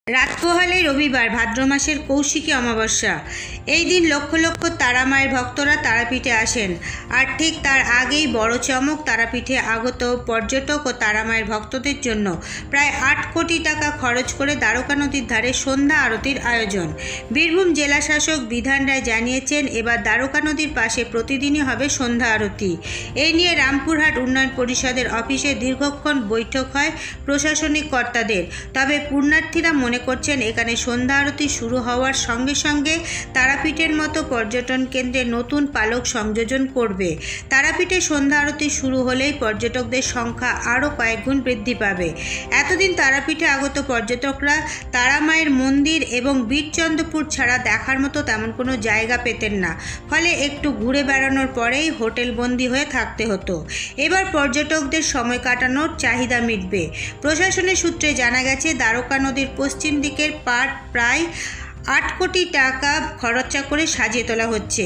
রাত পোহালে রবিবার ভাদ্র মাসের কৌশিকী অমাবস্যা। এই দিন লক্ষ লক্ষ তারামায়ের ভক্তরা তারাপীঠে আসেন। আর ঠিক তার আগেই বড় চমক, তারাপীঠে আগত পর্যটক ও তারামায়ের ভক্তদের জন্য প্রায় ৮ কোটি টাকা খরচ করে দ্বারকা নদীর ধারে সন্ধ্যা আরতির আয়োজন। বীরভূম জেলা শাসক বিধান রায় জানিয়েছেন, এবার দ্বারকা নদীর পাশে প্রতিদিনই হবে সন্ধ্যা আরতি। এই নিয়ে রামপুরহাট উন্নয়ন পরিষদের অফিসে দীর্ঘক্ষণ বৈঠক হয় প্রশাসনিক কর্তাদের। তবে পুণ্যার্থীরা মনে করছেন, এখানে সন্ধ্যা আরতি শুরু হওয়ার সঙ্গে সঙ্গে তারাপীঠের মতো পর্যটন কেন্দ্রে নতুন পালক সংযোজন করবে। তারাপীঠে সন্ধ্যা আরতি শুরু হলেই পর্যটকদের সংখ্যা আরও কয়েক গুণ বৃদ্ধি পাবে। এতদিন তারাপীঠে আগত পর্যটকরা তারামায়ের মন্দির এবং বীরচন্দ্রপুর ছাড়া দেখার মতো তেমন কোনো জায়গা পেতেন না, ফলে একটু ঘুরে বেড়ানোর পরেই হোটেলবন্দি হয়ে থাকতে হতো। এবার পর্যটকদের সময় কাটানোর চাহিদা মিটবে। প্রশাসনের সূত্রে জানা গেছে, দ্বারকা নদীর পশ্চিম দিকের পাড় প্রায় ৮ কোটি টাকা খরচা করে সাজিয়ে তোলা হচ্ছে।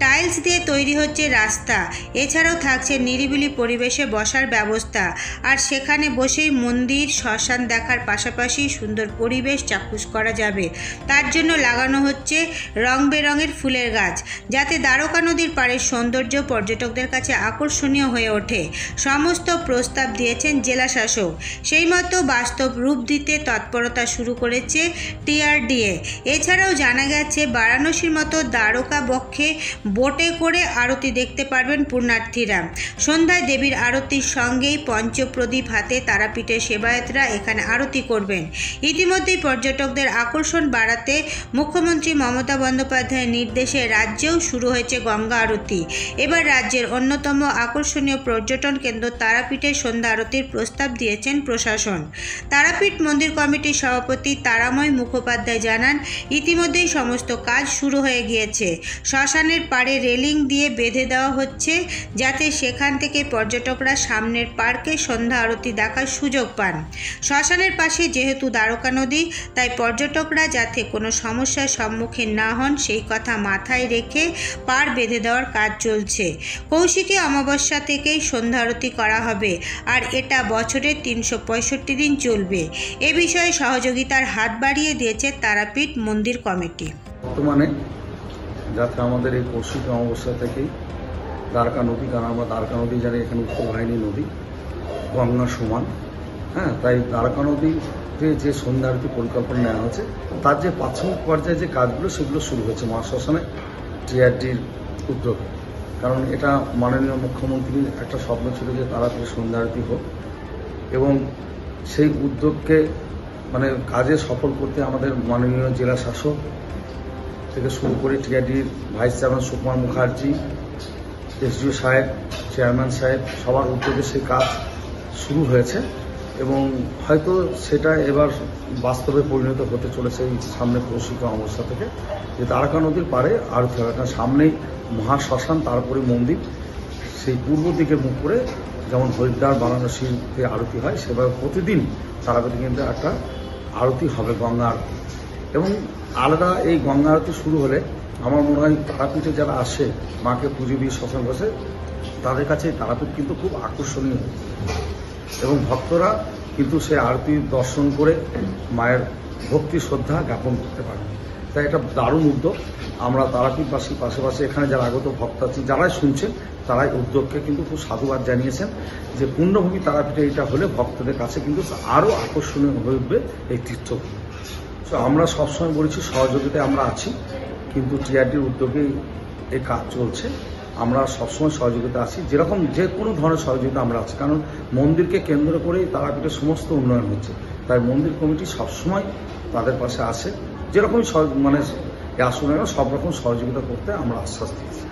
টাইলস দিয়ে তৈরি হচ্ছে রাস্তা। এছাড়াও থাকছে নিরিবিলি পরিবেশে বসার ব্যবস্থা। আর সেখানে বসেই মন্দির, শ্মশান দেখার পাশাপাশি সুন্দর পরিবেশ চাক্ষুষ করা যাবে। তার জন্য লাগানো হচ্ছে রং বেরঙের ফুলের গাছ, যাতে দ্বারকা নদীর পাড়ের সৌন্দর্য পর্যটকদের কাছে আকর্ষণীয় হয়ে ওঠে। সমস্ত প্রস্তাব দিয়েছেন জেলা শাসক। সেই মতো বাস্তব রূপ দিতে তৎপরতা শুরু করেছে টিআরডিএ। এছাড়াও জানা গেছে, বারাণসীর মতো দ্বারকা বক্ষে বোটে করে আরতি দেখতে পারবেন পুণ্যার্থীরা। সন্ধ্যায় দেবীর আরতির সঙ্গেই পঞ্চপ্রদীপ হাতে তারাপীঠের সেবায়েতরা এখানে আরতি করবেন। ইতিমধ্যেই পর্যটকদের আকর্ষণ বাড়াতে মুখ্যমন্ত্রী মমতা বন্দ্যোপাধ্যায়ের নির্দেশে রাজ্যেও শুরু হয়েছে গঙ্গা আরতি। এবার রাজ্যের অন্যতম আকর্ষণীয় পর্যটন কেন্দ্র তারাপীঠের সন্ধ্যা আরতির প্রস্তাব দিয়েছেন প্রশাসন। তারাপীঠ মন্দির কমিটির সভাপতি তারাময় মুখোপাধ্যায় জানান, ইতিমধ্যেই সমস্ত কাজ শুরু হয়ে গিয়েছে। শ্মশানের পাড়ে রেলিং দিয়ে বেঁধে দেওয়া হচ্ছে, যাতে সেখান থেকে পর্যটকরা সামনের পার্কে সন্ধ্যা আরতি দেখার সুযোগ পান। শ্মশানের পাশে যেহেতু দ্বারকা নদী, তাই পর্যটকরা যাতে কোনো সমস্যার সম্মুখীন না হন সেই কথা মাথায় রেখে পাড় বেঁধে দেওয়ার কাজ চলছে। কৌশিকী অমাবস্যা থেকেই সন্ধ্যা আরতি করা হবে, আর এটা বছরের ৩৬৫ দিন চলবে। এ বিষয়ে সহযোগিতার হাত বাড়িয়ে দিয়েছে তারাপীঠ মন্দির কমিটি। বর্তমানে যাতে আমাদের এই কৌশিকী অমাবস্যা থেকেই দ্বারকা নদী, কারণ আমরা দ্বারকা নদী জানি এখানে উত্তরবাহিনী নদী, গঙ্গা সমান, তাই দ্বারকা নদীতে যে সন্ধ্যা আরতি পরিকল্পনা নেওয়া হয়েছে, তার যে প্রাথমিক পর্যায়ে যে কাজগুলো সেগুলো শুরু হয়েছে মহাশ্মশানে টিআরডির উদ্যোগে। কারণ এটা মাননীয় মুখ্যমন্ত্রীর একটা স্বপ্ন ছিল যে তারাপীঠে সন্ধ্যা আরতি হোক, এবং সেই উদ্যোগকে কাজে সফল করতে আমাদের মাননীয় জেলা শাসক থেকে শুরু করে টিআরডির vice chairman Sukumar Mukherjee, SDO সাহেব, চেয়ারম্যান সাহেব, সবার উদ্যোগে সেই কাজ শুরু হয়েছে এবং হয়তো সেটা এবার বাস্তবে পরিণত হতে চলেছে এই সামনে কৌশিকী অমাবস্যা থেকে, যে দ্বারকা নদীর পাড়ে আরতি হবে। কারণ সামনেই মহাশ্মশান, তারপরে মন্দির, সেই পূর্ব দিকে মুখ করে যেমন হরিদ্বার, বারাণসীতে আরতি হয়, সেভাবে প্রতিদিন তারাপীঠে কিন্তু একটা আরতি হবে, গঙ্গা আরতি। এবং আলাদা এই গঙ্গা আরতি শুরু হলে আমার মনে হয় তারাপীঠে যারা আসে মাকে পুজো দিয়ে শ্মশান বসে, তাদের কাছে তারাপীঠ কিন্তু খুব আকর্ষণীয়, এবং ভক্তরা কিন্তু সেই আরতি দর্শন করে মায়ের ভক্তি শ্রদ্ধা জ্ঞাপন করতে পারে। তাই এটা দারুণ উদ্যোগ। আমরা তারাপীঠবাসীর পাশাপাশি এখানে যারা আগত ভক্ত আছেন, যারাই শুনছেন, তারাই উদ্যোগকে কিন্তু খুব সাধুবাদ জানিয়েছেন, যে পূর্ণভূমি তারাপীঠে এটা হলে ভক্তদের কাছে কিন্তু আরও আকর্ষণীয় হয়ে উঠবে এই তীর্থভূমি। তো আমরা সবসময় বলেছি সহযোগিতায় আমরা আছি, কিন্তু টিআরডির উদ্যোগেই এই কাজ চলছে। আমরা সবসময় সহযোগিতা আছি, যেরকম যে কোনো ধরনের সহযোগিতা আমরা আছি, কারণ মন্দিরকে কেন্দ্র করেই তারাপীঠের সমস্ত উন্নয়ন হচ্ছে। তাই মন্দির কমিটি সবসময় তাদের পাশে আসে, যেরকমই আসুন সব রকম সহযোগিতা করতে আমরা আশ্বাস দিয়েছি।